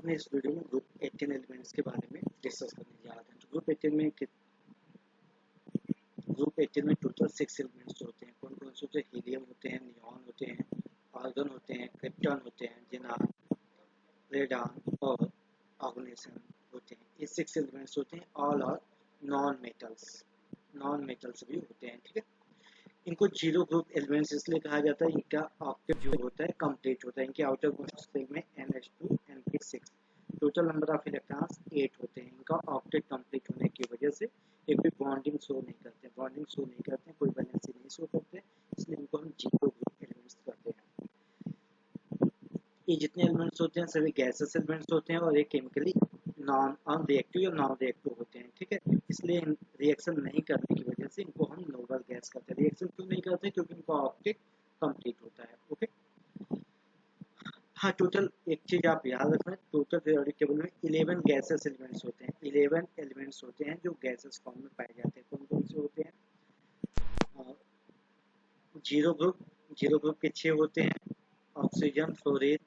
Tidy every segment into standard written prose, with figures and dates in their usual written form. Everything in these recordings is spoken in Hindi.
अपने इस वीडियो में ग्रुप 18 एलिमेंट्स के बारे में डिस्कस करने जा रहे हैं। तो ग्रुप 18 में टोटल 6 एलिमेंट्स होते हैं। कौन कौन से होते हैं? हीलियम होते हैं, नियॉन होते हैं, आर्गन होते हैं, क्रिप्टॉन होते हैं, ज़ेनान, रेडान और ऑर्गेनिज्म होते हैं। ये 6 एलिमेंट्स होते हैं। ऑल आर नॉन मेटल्स भी होते हैं। ठीक है, इनको जीरो ग्रुप एलिमेंट्स इसलिए कहा जाता है, इनका ऑक्टेट जो होता है कंप्लीट होता है। इनके आउटर मोस्ट शेल में NH2 NP6 total number of electrons 8 होते हैं। इनका ऑक्टेट कंप्लीट होने की वजह से ये कोई बॉन्डिंग शो नहीं करते, कोई वैलेंसी नहीं शो करते, इसलिए इनको हम जीरो ग्रुप एलिमेंट्स कहते हैं। ये जितने एलिमेंट्स होते हैं सभी गैसेस एलिमेंट्स होते हैं और ये केमिकली नॉन रिएक्टिव या नॉन रिएक्टिव होते हैं। ठीक है, इसलिए रिएक्शन नहीं करने की वजह से इनको हम नोबल गैस कहते हैं। रिएक्शन क्यों नहीं करते? क्योंकि इनका ऑक्टेट कंप्लीट होता है। ओके, हाँ, टोटल एक चीज आप याद रखना, टोटल पीरियोडिक टेबल में 11 गैसेस एलिमेंट्स होते हैं। 11 एलिमेंट्स होते हैं जो गैसेस फॉर्म में पाए जाते हैं। कौन कौन से होते हैं? जीरो ग्रुप के 6 होते हैं। ऑक्सीजन, फ्लोरीन,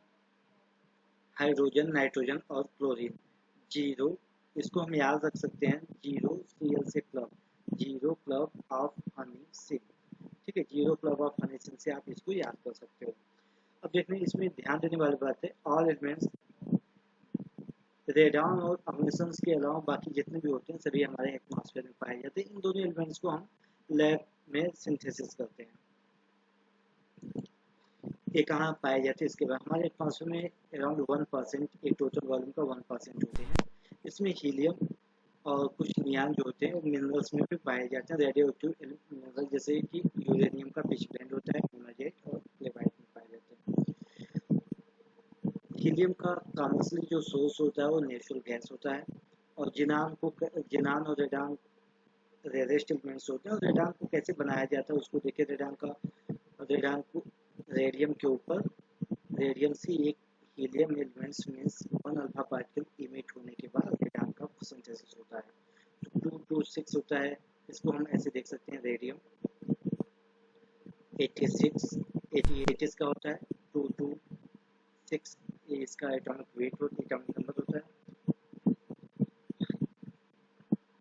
हाइड्रोजन, नाइट्रोजन और क्लोरीन। जीरो, इसको हम याद रख सकते हैं, जीरो Cl से zero club of Honey Singh. ठीक है, zero club of Honey Singh से आप इसको याद कर सकते हो। अब देखने इसमें ध्यान देने वाली बात है, ऑल एलिमेंट्स रेडॉन और ऑर्गेनिजम्स के अलावा बाकी जितने भी होते हैं सभी हमारे एटमॉस्फेयर में पाए जाते हैं। इन दोनों एलिमेंट्स को हम लैब में सिंथेसिस करते हैं। ये कहाँ पाए जाते हैं? इसके बाद हमारे एटमॉस्फेयर में अराउंड 1%, एक टोटल वॉल्यूम का 1% होते हैं। इसमें हीलियम और कुछ नियान जो होते हैं वो मिनरल्स में भी पाए जाते हैं। रेडियो एक्टिव मिनरल जैसे कि यूरेनियम का पिच ब्लेंड होता है, मोनाजेट और क्लेबाइट में पाए जाते हैं। हीलियम का कॉमर्शियली जो सोर्स होता है वो नेचुरल गैस होता है। और जिनान और रेडान रेरेस्ट एलिमेंट्स होते हैं। और रेडान को कैसे बनाया जाता है उसको देखिए। रेडान को रेडियम के ऊपर रेडियम से एक helium elements means 1 alpha particle emit होने के बाद रेडान का सिंथेसिस होता है। तो 226 होता है, इसको हम ऐसे देख सकते हैं। रेडियम 88 इसका होता है। 226 ये इसका एटॉमिक नंबर होता है।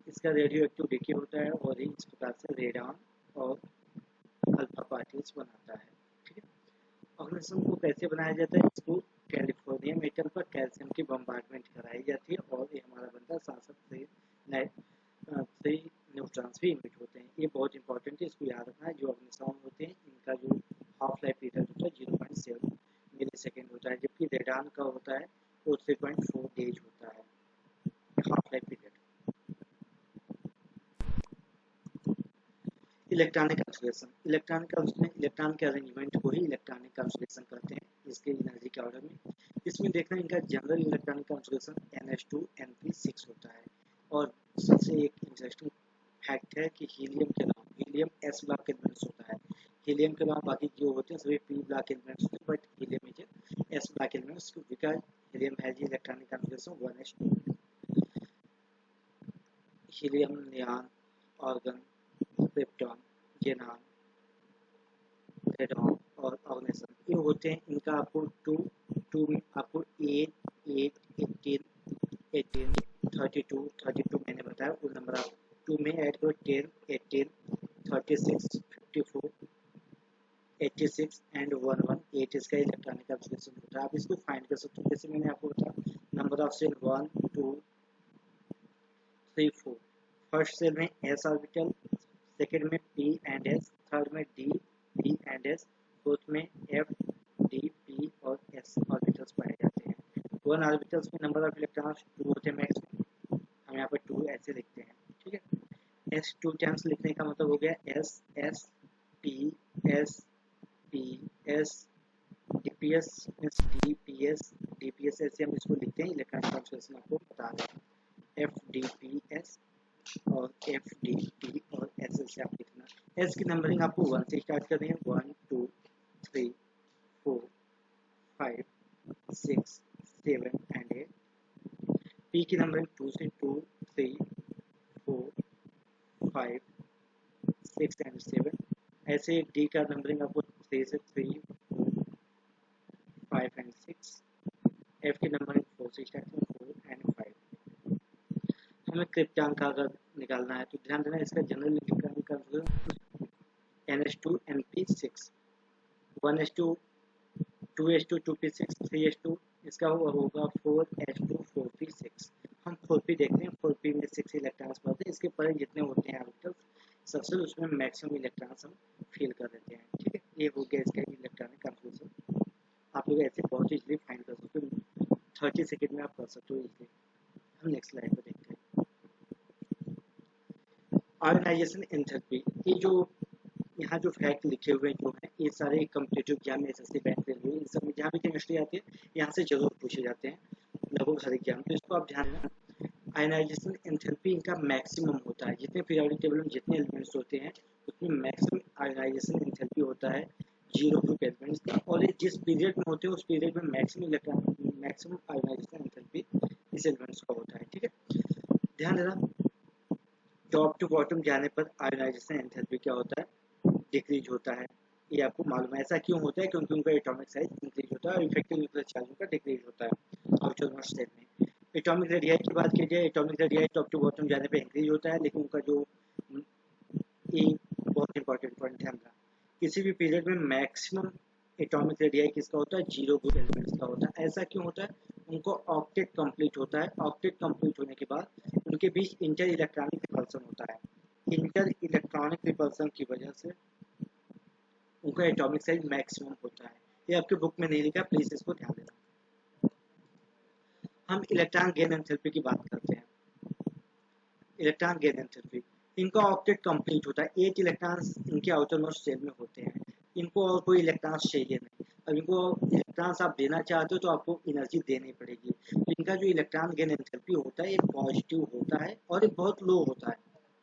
इसका रेडियो एक्टिव डिके होता है और इस प्रकार से रेडान और अल्फा पार्टिकल्स बनाता है। ठीक है, ऑर्गेनिज्म को कैसे बनाया जाता है? इसको कैलिफोर्नियम एटम पर कैल्शियम की बम्बार्डमेंट कराई जाती है और ये हमारा बनता है। साथ से न्यूट्रॉन्स भी इमिट होते हैं। ये बहुत इंपॉर्टेंट है, इसको याद रखना है। जो ऑर्गेनिज्म होते हैं इनका जो हाफ लाइफ पीरियड होता है 0.7 मिली सेकेंड होता है, जबकि रेडान का होता है वो 3.4 डेज होता है half life period. Electronic electron के अरेंजमेंट को ही इलेक्ट्रॉनिक कॉन्फ़िगरेशन कहते हैं, इसके एनर्जी के ऑर्डर में। इसमें देखना इनका general electronic configuration NH2 NP6 होता है। और सबसे एक इंटरेस्टिंग फैक्ट है कि हीलियम S ब्लॉक एलिमेंट्स होता है। हीलियम के अलावा बाकी जो होते हैं सभी P ब्लॉक एलिमेंट्स होते हैं, but helium is S block elements because helium has electronic configuration 1s2। Helium, neon, argon, krypton, xenon, radon और ऑर्गेनिज्म ये होते हैं। इनका आपको टू में आपको 8, 18, 32 मैंने बताया। वो नंबर आप 2 में ऐड करो। 10, 18, 36, 54, 86 एंड 118 इसका इलेक्ट्रॉनिक कॉन्फ़िगरेशन होता है। आप इसको फाइंड कर सकते हो। जैसे मैंने आपको बताया number of shell 1, 2, 3, 4। First shell में S ऑर्बिटल, सेकेंड में P एंड S, थर्ड में D, P and S, fourth में F, D, P और S ऑर्बिटल्स पाए जाते हैं। 1 ऑर्बिटल्स में नंबर ऑफ इलेक्ट्रॉन्स 2 होते हैं मैक्सिमम। हम यहाँ पर 2 ऐसे लिखते हैं। ठीक है, S 2 टाइम्स लिखने का मतलब हो गया S S P S P S DPS DPS ऐसे हम इसको लिखते हैं। इलेक्ट्रॉनिक कॉन्फ़िगरेशन आपको बता रहे हैं। FDPS और FDP और SS से आप लिखना। S की नंबरिंग आपको 1 से स्टार्ट करनी है। 1, 2, 3, 4, 5, 6, 7 एंड 8। P की नंबरिंग 2 से 2, 3, 4, 5, 6 एंड 7। ऐसे D का नंबरिंग आपको 3 से 3, 4, 5 एंड 6। F की नंबरिंग 4 केमिस्ट्री स्टार्ट में 4 and 5। हमें क्रिप्टॉन का अगर निकालना है तो ध्यान देना इसका general electronic NH2NP6 1s2 2s2 2p6 3s2 इसका होगा 4s2 4p6। हम 4p देखते हैं, 4p में 6 इलेक्ट्रॉन्स पड़ते हैं, इसके पर जितने होते हैं ऑर्बिटल्स सबसे उसमें मैक्सिमम इलेक्ट्रॉन्स हम फील कर देते हैं। ठीक है, ये हो गया इसका इलेक्ट्रॉनिक कंक्लूजन। आप लोग ऐसे बहुत इजीली फाइंड कर सकते हो, 30 सेकेंड में आप कर सकते हो इजीली। हम नेक्स्ट स्लाइड पर देखते हैं। आयोनाइजेशन एंथैल्पी, ये जो यहाँ जो फैक्ट लिखे हुए जो हैं ये सारे कम्पिटिटिव एग्जाम में एसएससी बैंक रेलवे इन सब में जहाँ भी केमिस्ट्री आती है यहाँ से जरूर पूछे जाते हैं लगभग हर एग्जाम, तो इसको आप ध्यान देना। आयोनाइजेशन एंथैल्पी इनका मैक्सिमम होता है, जितने पीरियोडिक टेबल में जितने एलिमेंट्स होते हैं उसमें मैक्सिमम आयोनाइजेशन एंथैल्पी होता है 0 ग्रुप एलिमेंट्स का, और ये जिस पीरियड में होते हैं उस पीरियड में मैक्सिमम आयोनाइजेशन एंथैल्पी इस एलिमेंट्स का होता है। ठीक है, ध्यान देना टॉप टू बॉटम जाने पर आयोनाइजेशन एंथैल्पी क्या होता है, डिक्रीज होता है। ये आपको मालूम है, ऐसा क्यों होता है, क्योंकि उनका एटॉमिक साइज इंक्रीज होता है और इफेक्टिव न्यूक्लियर चार्ज उनका डिक्रीज होता है आउटरमोस्ट स्टेट में। एटॉमिक रेडियाई की बात की जाए, atomic radii top to bottom जाने पे इंक्रीज होता है, लेकिन उनका जो एक बहुत इंपॉर्टेंट पॉइंट ध्यान रखना, किसी भी पीरियड में मैक्सिमम एटॉमिक रेडियाई किसका होता है, 0 ग्रुप एलिमेंट्स का होता है। ऐसा क्यों होता है, उनको ऑक्टेट कंप्लीट होता है, ऑक्टेट कंप्लीट होने के बाद उनके बीच इंटर इलेक्ट्रॉनिक रिपल्सन होता है। इंटर इलेक्ट्रॉनिक रिपल्सन की वजह से उनका एटॉमिक साइज मैक्सिमम होता है। ये आपके बुक में नहीं लिखा, प्लीज इसको ध्यान देना। हम इलेक्ट्रॉन गेन एंथैल्पी की बात करते हैं। इलेक्ट्रॉन गेन एंथैल्पी, इनका ऑक्टेट कंप्लीट होता है, 8 इलेक्ट्रॉन्स इनके आउटर मोस्ट शेल में होते हैं, इनको और कोई इलेक्ट्रॉन्स चाहिए नहीं। अब इनको इलेक्ट्रॉन्स आप देना चाहते हो तो आपको एनर्जी देनी पड़ेगी। इनका जो इलेक्ट्रॉन गेन एंथैल्पी होता है एक पॉजिटिव होता है और एक बहुत लो होता है।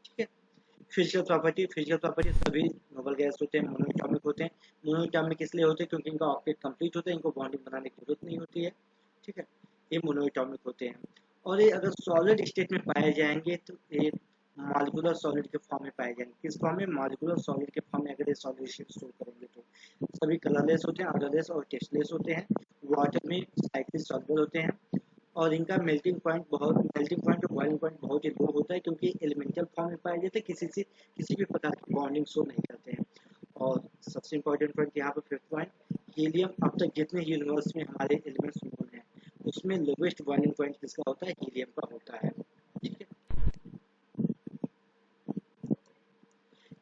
ठीक है, फिजिकल प्रॉपर्टी सभी नोबल गैस होते हैं मोनोएटॉमिक होते हैं। मोनोएटॉमिक इसलिए होते हैं क्योंकि इनका ऑक्टेट कंप्लीट होता है, इनको बॉन्डिंग बनाने की जरूरत नहीं होती है। ठीक है, ये मोनोएटॉमिक होते हैं। और ये अगर सॉलिड स्टेट में पाए जाएंगे तो ये मॉलिक्यूलर सॉलिड के फॉर्म में पाए जाएंगे। किस फॉर्म में, मॉलिक्यूलर सॉलिड के फॉर्म में अगर ये सॉल्यूशन स्टोर करेंगे तो सभी कलरलेस होते हैं, ऑर्डरलेस और टेस्टलेस होते हैं, वाटर में स्लाइटली सॉल्युबल होते हैं, और इनका मेल्टिंग पॉइंट और बॉइलिंग पॉइंट बहुत ही लो होता है क्योंकि एलिमेंटल फॉर्म में पाए जाते हैं, किसी भी प्रकार की बॉन्डिंग शो नहीं करते हैं। और सबसे इंपॉर्टेंट पॉइंट यहाँ पर फिफ्थ पॉइंट, हीलियम अब तक जितने यूनिवर्स में हमारे एलिमेंट्स नोन हैं उसमें लोवेस्ट बॉइलिंग पॉइंट किसका होता है, हीलियम का होता है। ठीक है,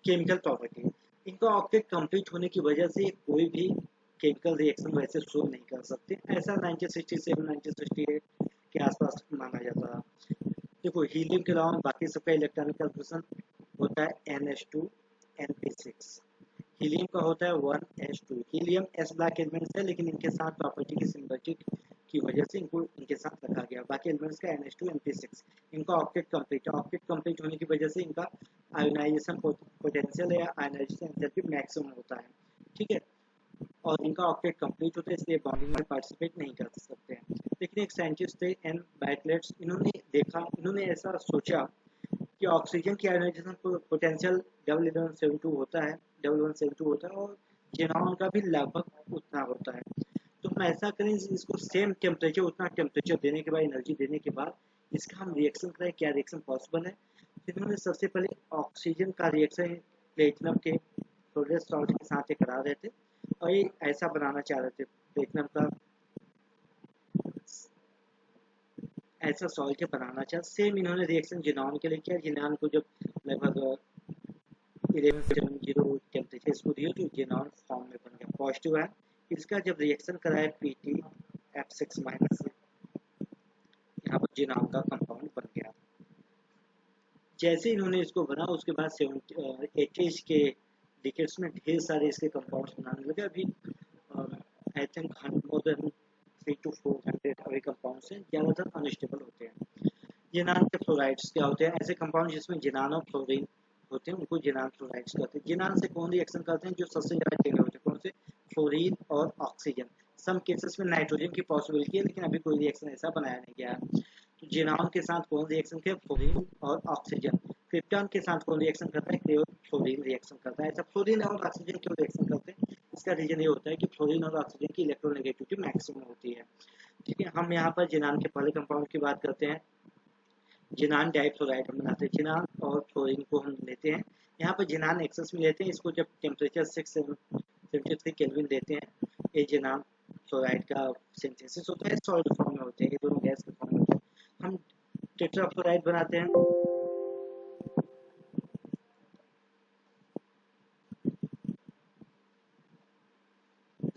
केमिकल प्रॉपर्टी, इनका ऑक्टेट कंप्लीट होने की वजह से कोई भी केमिकल रिएक्शन वैसे शो नहीं कर सकते, ऐसा 1967-1968 के आसपास माना जाता था। देखो हीलियम के अलावा बाकी सबका इलेक्ट्रॉनिक कंफर्मेशन होता है NH2NP6, हीलियम का होता है 1s2। Helium s black elements है लेकिन इनके साथ प्रॉपर्टी की सिमिलरिटी की वजह से इनको इनके साथ रखा गया। बाकी एलिमेंट्स का NH2NP6, इनका ऑक्टेट कंप्लीट होने की वजह से इनका आयोनाइजेशन पोटेंशियल या आयोनाइजेशन एंथैल्पी मैक्सिमम होता है। ठीक है, और इनका ऑक्टेट कंप्लीट होता है इसलिए बॉन्डिंग में पार्टिसिपेट नहीं कर सकते हैं। लेकिन एक साइंटिस्ट थे एन बैटलेट्स, इन्होंने ऐसा सोचा कि ऑक्सीजन की आयोनाइजेशन पोटेंशियल 1172 होता है, 1172 होता है और जेनॉन का भी लगभग उतना होता है। तो हम ऐसा करें इसको सेम टेम्परेचर, उतना टेम्परेचर देने के बाद, एनर्जी देने के बाद इसका हम रिएक्शन करें, क्या रिएक्शन पॉसिबल है। फिर उन्होंने सबसे पहले ऑक्सीजन का रिएक्शन प्लेटिनम के क्लोरेट सॉल्ट के साथ करा रहे थे और ये ऐसा बनाना चाह रहे थे प्लेटिनम का ऐसा सॉल्ट बनाना चाह। सेम इन्होंने रिएक्शन जिनॉन के लिए किया, जिनॉन को जब लगभग 1170 टेम्परेचर इसको दिया तो जिनॉन फॉर्म में बन गया, पॉजिटिव है। इसका जब रिएक्शन कराया PtF6- से, यहाँ पर जिनॉन का कंपाउंड बन गया। जैसे इन्होंने इसको बना उसके बाद 80s के डिकेड्स में ढेर सारे इसके कंपाउंड्स बनाने लगे। अभी I think more than 300 to 400 अभी कंपाउंड्स हैं, ज़्यादातर अनस्टेबल होते हैं। जिनान के फ्लोराइड्स क्या होते हैं, ऐसे कंपाउंड जिसमें जिनान और फ्लोरीन होते हैं उनको जिनान फ्लोराइड्स कहते हैं। जिनान से कौन रिएक्शन करते हैं, जो सबसे ज़्यादा टेढ़े होते हैं, कौन से, फ्लोरीन और ऑक्सीजन। सम केसेस में नाइट्रोजन की पॉसिबिलिटी है लेकिन अभी कोई रिएक्शन ऐसा बनाया नहीं गया है। तो जिनान के साथ कौन रिएक्शन किया, फ्लोरीन और ऑक्सीजन। क्रिप्टॉन के साथ कौन रिएक्शन करता है, केवल फ्लोरीन रिएक्शन करता है। ऐसा फ्लोरीन और ऑक्सीजन क्यों रिएक्शन करते हैं, इसका रीजन ये होता है कि फ्लोरीन और ऑक्सीजन की इलेक्ट्रोनेगेटिविटी मैक्सिमम होती है। ठीक है, हम यहाँ पर जिनान के पहले कंपाउंड की बात करते हैं। जिनान डाइफ्लोराइड हम बनाते हैं। जिनान और फ्लोरीन को हम लेते हैं। यहाँ पर जिनान एक्सेस में लेते हैं, इसको जब टेम्परेचर 673 केल्विन देते हैं, ये जिनान फ्लोराइड का सिंथेसिस होता है, सॉलिड फॉर्म में होते हैं, ये दोनों गैस के फॉर्म में होते हैं। हम टेट्राफ्लोराइड बनाते हैं।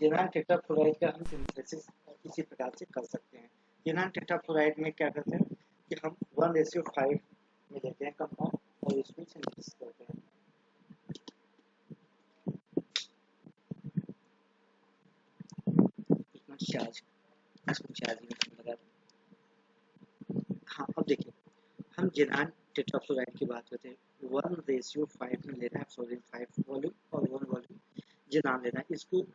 जिनान टेट्राफ्लोराइड का हम सिंथेसिस इसी प्रकार से कर सकते हैं। जिनान टेट्राफ्लोराइड में क्या करते हैं कि हम 1:5 में लेते हैं कंपाउंड और इसमें सिंथेसिस करते हैं। चार्ज इसको चार्जिंग लगा दें। हाँ, अब देखिए, हम जिनान टेट्राफ्लोराइड की बात करते हैं। 1:5 में लेना है फ्लोरीन 5 वॉल्यूम और 1 वॉल्यूम जिनान लेना है। इसको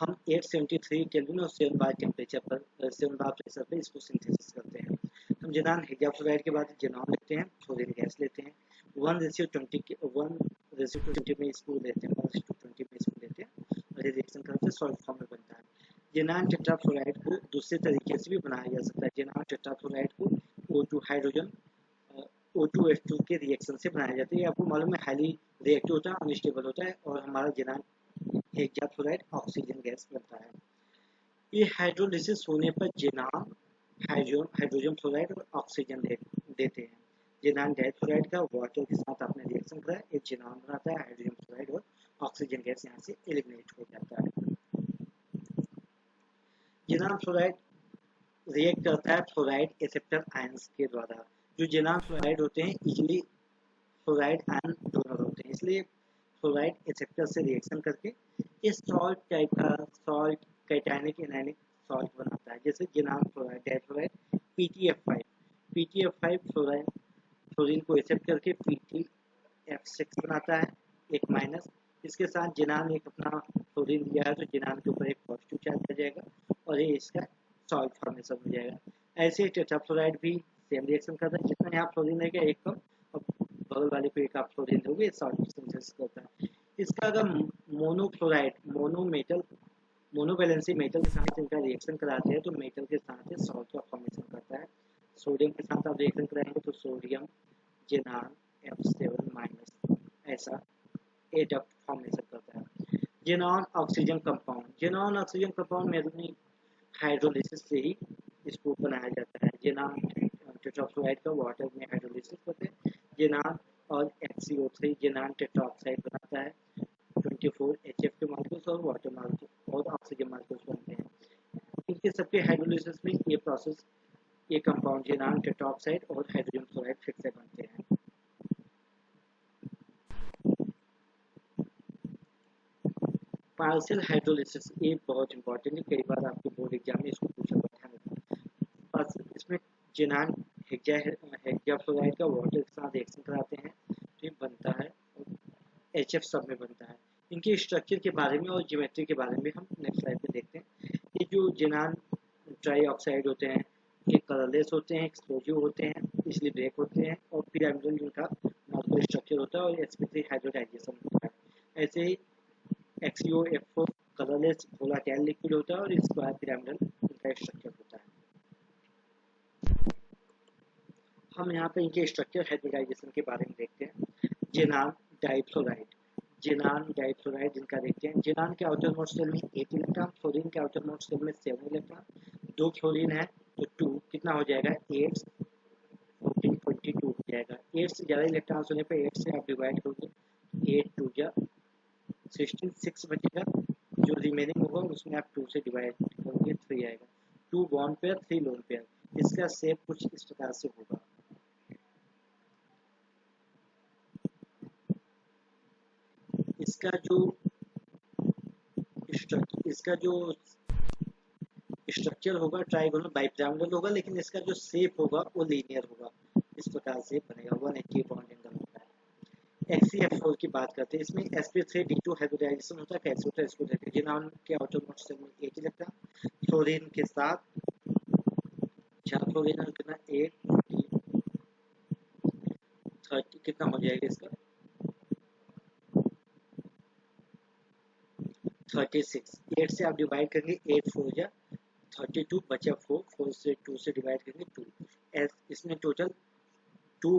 हम 873 केल्विन और 7 बार टेम्परेचर पर 7 बार प्रेशर पर इसको सिंथेसिस करते हैं। हम जिनान हेक्साफ्लोराइड के बाद जिनान लेते हैं, फ्लोरीन गैस लेते हैं, 1:20 में इसको लेते हैं, 1:20 में इसको लेते हैं और रिएक्शन करते हैं, सॉल्ट फॉर्म में बनता है। जिनान टेट्राफ्लोराइड को दूसरे तरीके से भी बनाया जा सकता है। जिनान टेट्राफ्लोराइड को O2 हाइड्रोजन O2H2 के रिएक्शन से बनाया जाता है। ये आपको मालूम है, हाईली रिएक्टिव होता है, अनस्टेबल होता है और हमारा जिनान हेक्साफ्लोराइड ऑक्सीजन गैस बनता है। ये हाइड्रोलिसिस होने पर जिनान हाइड्रोजन फ्लोराइड और ऑक्सीजन देते हैं। जिनान डाइफ्लोराइड का वाटर के साथ आपने रिएक्शन करा, एक जिनान बनाता है, हाइड्रोजन फ्लोराइड और ऑक्सीजन गैस यहाँ से एलिमिनेट हो जाता है। जिनान फ्लोराइड रिएक्ट करता है फ्लोराइड एक्सेप्टर आयंस के द्वारा। जो जिनान फ्लोराइड होते हैं इजिली फ्लोराइड आयन डोनर होते हैं, इसलिए फ्लोराइड एक्सेप्टर से रिएक्शन करके इस सॉल्ट टाइप का सॉल्ट कैटायनिक एनायनिक सॉल्ट बनाता है। जैसे जिनान फ्लोराइड डाइफ्लोराइड PTF5 फ्लोरीन को एक्सेप्ट करके PTF6 बनाता है, एक माइनस। इसके साथ जिनान एक अपना फ्लोरीन दिया है तो जिनान के ऊपर एक पॉजिटिव चार्ज आ जाएगा और ये इसका सॉल्ट फॉर्मेशन हो जाएगा। ऐसे ही टेट्राफ्लोराइड भी सेम रिएक्शन करता है, जितना यहाँ फ्लोरीन रहेगा एक कम और बगल वाले पे एक आप फ्लोरीन दोगे, सॉल्ट सिंथेसिस करता है। इसका अगर मोनोफ्लोराइड मोनोवैलेंसी मेटल के साथ इनका रिएक्शन कराते हैं तो मेटल के साथ सॉल्ट का फॉर्मेशन करता है। सोडियम के साथ आप रिएक्शन कराएंगे तो सोडियम जिनान F7 माइनस ऐसा एडप्ट फॉर्मेशन करता है। जिनान ऑक्सीजन कंपाउंड में हाइड्रोलिसिस से ही इसको बनाया जाता है। जिनान टेट्राफ्लोराइड का वाटर में हाइड्रोलिसिस करते हैं। जिनान और HCO3 जिनान टेट्राऑक्साइड बनाता है। 24 HF के मॉलिक्यूल्स और वाटर मॉलिक्यूल और ऑक्सीजन मॉलिक्यूल्स बनते हैं। इनके सबके हाइड्रोलिसिस में ये कंपाउंड जिनान टेट्राऑक्साइड और हाइड्रोजन फ्लोराइड फिर से बनते हैं। पार्शियल हाइड्रोलिसिस ये बहुत इंपॉर्टेंट है, कई बार आपके बोर्ड एग्जाम में इसको पूछा बैठा है। इसमें जिनान हेक्साफ्लोराइड का वाटर के साथ रिएक्शन कराते हैं तो ये बनता है HF सब में बनता है। इनके स्ट्रक्चर के बारे में और ज्योमेट्री के बारे में हम नेक्स्ट स्लाइड पे देखते हैं। ये जो जिनान ट्राई ऑक्साइड होते हैं ये कलरलेस होते हैं, एक्सप्लोजिव होते हैं, इसलिए ब्रेक होते हैं और पिरामिडल इनका मॉलिक्यूलर स्ट्रक्चर होता है और sp3 हाइब्रिडाइजेशन होता है। ऐसे ही XeO F4 colourless volatile liquid होता है और स्क्वायर पिरामिडल इनका स्ट्रक्चर होता है। हम यहाँ पे इनके स्ट्रक्चर हाइब्रिडाइजेशन के बारे में देखते हैं। जिनान डाइफ्लोराइड जिनका देखते हैं। जिनान के आउटर मोस्ट शेल में 8 इलेक्ट्रॉन, फ्लोरीन के आउटर मोस्ट शेल में 7 इलेक्ट्रॉन। 2 फ्लोरीन है तो 2 कितना हो जाएगा 8 14 22 हो जाएगा। 8 से ज़्यादा इलेक्ट्रॉन्स होने पर 8 से आप डिवाइड करोगे 8 2 जा 16 6 बचेगा, जो रिमेनिंग होगा उसमें आप 2 से डिवाइड करोगे 3 आएगा। 2 बॉन्ड पेयर 3 लोन पेयर। इसका शेप कुछ इस प्रकार से होगा। इसका जो स्ट्रक्चर होगा ट्राइगोनल बाइपिरामिडल होगा, लेकिन इसका जो शेप होगा वो लीनियर होगा, इस प्रकार से बनेगा। 180 बॉन्ड एंगल होता है। XeF4 की बात करते हैं, इसमें sp3d2 हाइब्रिडाइजेशन होता है। कैसे होता है इसको देखते हैं। जिनान के आउटर मोस्ट शेल में 8 इलेक्ट्रॉन, फ्लोरीन के साथ 4 फ्लोरीन और कितना 8 30 कितना हो जाएगा इसका 36। 8 से आप डिवाइड करेंगे 8 4 जा 32 बचा 4, 4 से 2 से डिवाइड करेंगे 2। इसमें टोटल 2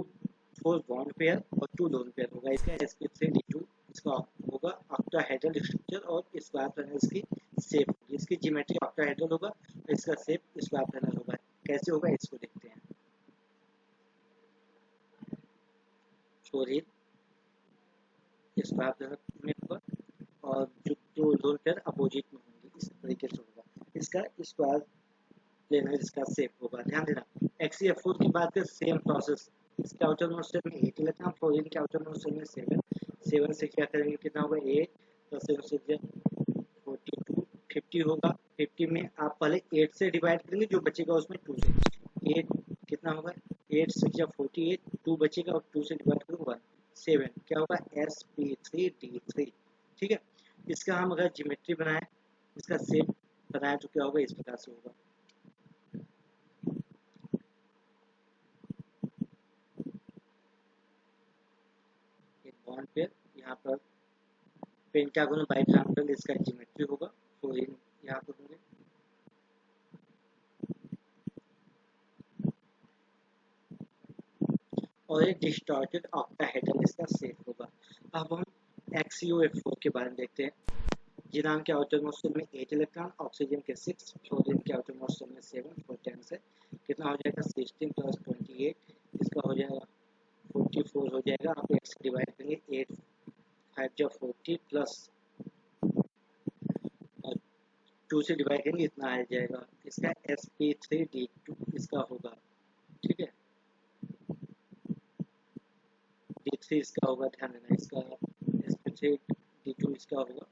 4 बॉन्ड पेयर और 2 लोन पेयर होगा। इसका sp3d2 इसका होगा ऑक्टाहेड्रल स्ट्रक्चर और स्क्वायर पैनल्स की शेप होगी। इसकी ज्योमेट्री ऑक्टाहेड्रल होगा और इसका शेप स्क्वायर पैनल होगा। कैसे होगा इसको देखते हैं। फोर स्क्वायर पैनल में होगा और जो लोन पेयर अपोजिट में होंगे, इस तरीके से होगा। इसका स्क्वायर प्लेनर इसका शेप होगा। ध्यान देना XeF4 की बात करें सेम प्रोसेस। इसके आउटर मोस्ट सेल में 8 लेता हूँ, फ्लोरीन के आउटर मोस्ट सेल में 7, 7 से क्या करेंगे कितना होगा 8 प्लस 7 से 42 50 होगा। 50 में आप पहले 8 से डिवाइड करेंगे, जो बचेगा उसमें 2 से 8 कितना होगा 8 से 48 2 बचेगा और 2 से डिवाइड करूँगा 7 क्या होगा sp3d3। ठीक है, इसका हम अगर ज्योमेट्री बनाएं, इसका शेप बनाएं तो क्या होगा इस प्रकार से होगा। बॉन्ड पेयर यहाँ पर पेंटागोन बाइग्रामल इसका ज्योमेट्री होगा। फ्लोरीन यहाँ पर होंगे और एक डिस्टॉर्टेड ऑक्टाहेड्रल इसका शेप होगा। अब हम XeOF4 के बारे में देखते हैं। जिनान के आउटर मोस्ट शेल में 8 इलेक्ट्रॉन, ऑक्सीजन के 6, फ्लोरीन के आउटर मोस्ट शेल में 7 4 10 से कितना हो जाएगा 16 प्लस 28 इसका हो जाएगा 44 हो जाएगा। आप x से डिवाइड करेंगे 8 5 जो 40 प्लस 2 से डिवाइड करेंगे इतना आ जाएगा। इसका sp3d2 इसका होगा। ठीक है, d3 इसका होगा। ध्यान देना इसका sp3d2 इसका होगा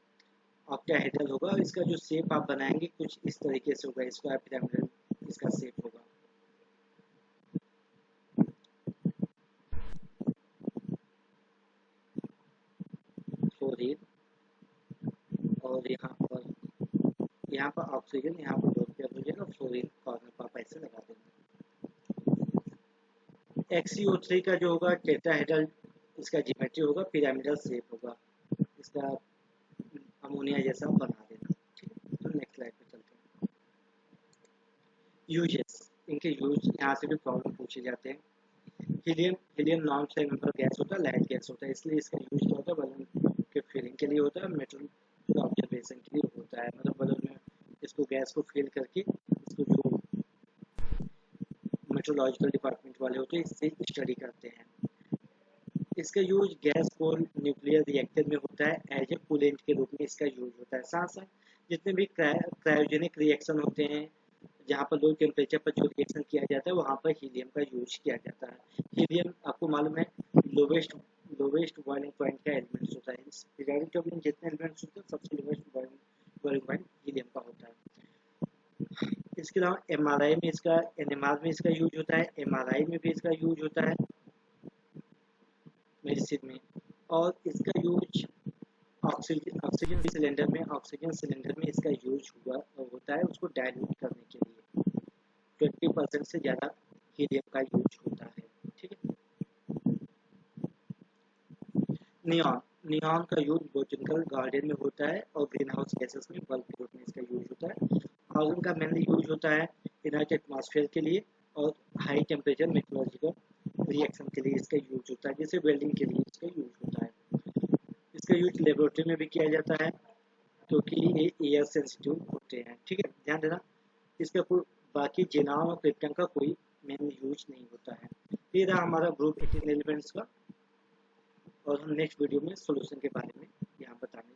ऑक्टाहेड्रल होगा। इसका जो शेप आप बनाएंगे कुछ इस तरीके से होगा, स्क्वायर पिरामिडल इसका शेप होगा। फ्लोरीन और यहाँ पर ऑक्सीजन यहाँ पर लोन पेयर हो जाएगा। फ्लोरीन कॉर्नर पर आप ऐसे लगा देंगे। XeO3 का जो होगा टेट्राहेड्रल इसका ज्योमेट्री होगा, पिरामिडल शेप होगा। इसका अमोनिया जैसा बना देना। ठीक है, तो नेक्स्ट स्लाइड पे चलते हैं। यूजेस, इनके यूज यहाँ से भी प्रॉब्लम पूछे जाते हैं। हीलियम नॉन फ्लेमेबल गैस होता है, लाइट गैस होता है, इसलिए इसका यूज क्या होता है बलून के फिलिंग के लिए होता है, मेटल ऑब्जर्वेशन के लिए होता है। मतलब बलून में इसको गैस को फिल करके इसको जो मेट्रोलॉजिकल डिपार्टमेंट वाले होते हैं इससे स्टडी करते हैं। इसका यूज गैस को न्यूक्लियर रिएक्टर में होता है, एज ए कूलेंट के रूप में इसका यूज होता है। साथ साथ जितने भी क्रायोजेनिक रिएक्शन होते हैं, जहाँ पर लो टेम्परेचर पर जो रिएक्शन किया जाता है वहाँ पर हीलियम का यूज किया जाता है। हीलियम आपको मालूम है लोवेस्ट बॉइलिंग पॉइंट का एलिमेंट्स होता है। इस पीरियोडिक टेबल में जितने एलिमेंट्स होते हैं सबसे लोवेस्ट बॉइलिंग पॉइंट हीलियम का होता है। इसके अलावा एमआरआई में इसका एनएमआर में इसका यूज होता है, एमआरआई में भी इसका यूज होता है मेडिसिन में। और इसका यूज ऑक्सीजन सिलेंडर में इसका यूज होता है उसको डाइल्यूट करने के लिए। 20% से ज़्यादा हीलियम का यूज होता है। ठीक है, नियॉन का यूज बोटेनिकल गार्डन में होता है और ग्रीन हाउस गैसेस में बल्ब के रूप में इसका यूज होता है। आर्गन का मेनली यूज होता है इनर्ट एटमॉस्फेयर के लिए और हाई टेम्परेचर मेट्रोलॉजिकल रिएक्शन के लिए इसका यूज होता है, जैसे वेल्डिंग के लिए इसका यूज होता है। इसका यूज लेबोरेटरी में भी किया जाता है क्योंकि ये एयर सेंसिटिव होते हैं। ठीक है, ध्यान देना इसका कोई बाकी जेनॉन और क्रिप्टन का कोई मेन यूज नहीं होता है। ये रहा हमारा ग्रुप 18 एलिमेंट्स का और हम नेक्स्ट वीडियो में सॉल्यूशन के बारे में यहाँ बताने